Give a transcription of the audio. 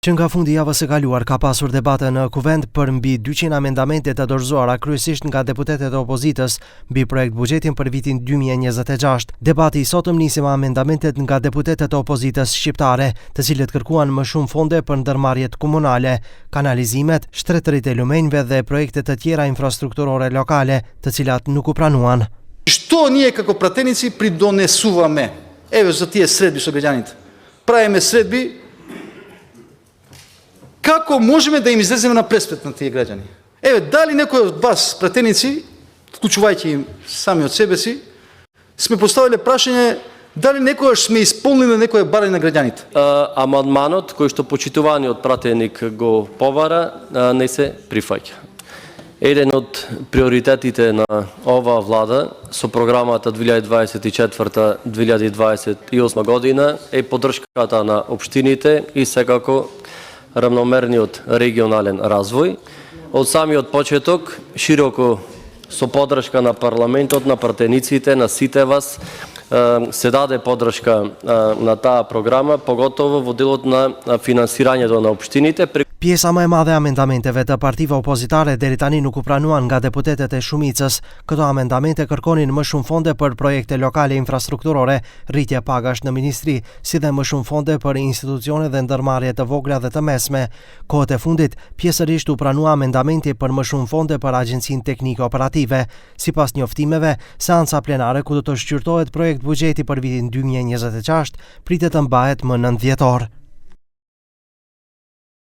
Që nga fundi javës së kaluar ka pasur debate në Kuvend për mbi 200 amendamente të dorëzuara kryesisht nga deputetët e opozitës mbi projekt buxhetin për vitin 2026. Debati i sotëm nisi me amendamentet nga deputetët e opozitës shqiptare, të cilët kërkuan më shumë fonde për ndërmarrjet komunale, kanalizimet, shtretëritë e lumenjve dhe projekte të tjera infrastrukturore lokale, të cilat nuk u pranuan. Што ние како пратеници придонесуваме? Еве за тие средби со граѓаните. Правиме средби. Како можеме да им излеземе на преспред на тие граѓани? Еве, дали некој од вас, пратеници, вклучувајќи им сами од себе си, сме поставиле прашање дали некојаш сме исполнили некоја барање на граѓаните? Амандманот кој што почитуваниот пратеник го повара не се прифаќа. Еден од приоритетите на оваа влада со програмата 2024-2028 година е поддршката на општините и секако равномерниот регионален развој. Од самиот почеток, широко со поддршка на парламентот, на пратениците, на сите вас, се даде поддршка на таа програма, поготово во делот на финансирањето на општините. Pjesa më e madhe e amendamenteve të partive opozitare deri tani nuk u pranuan nga deputetët e shumicës. Këto amendamente kërkonin më shumë fonde për projekte lokale infrastrukturore, rritje pagash në ministri, si dhe më shumë fonde për institucione dhe ndërmarrje të vogla dhe të mesme. Kohët e fundit, pjesërisht u pranua amendamenti për më shumë fonde për Agjencinë Teknike Operative. Sipas njoftimeve, seanca plenare ku do të shqyrtohet projekt buxheti për vitin 2026 pritet të mbahet më 9 dhjetor.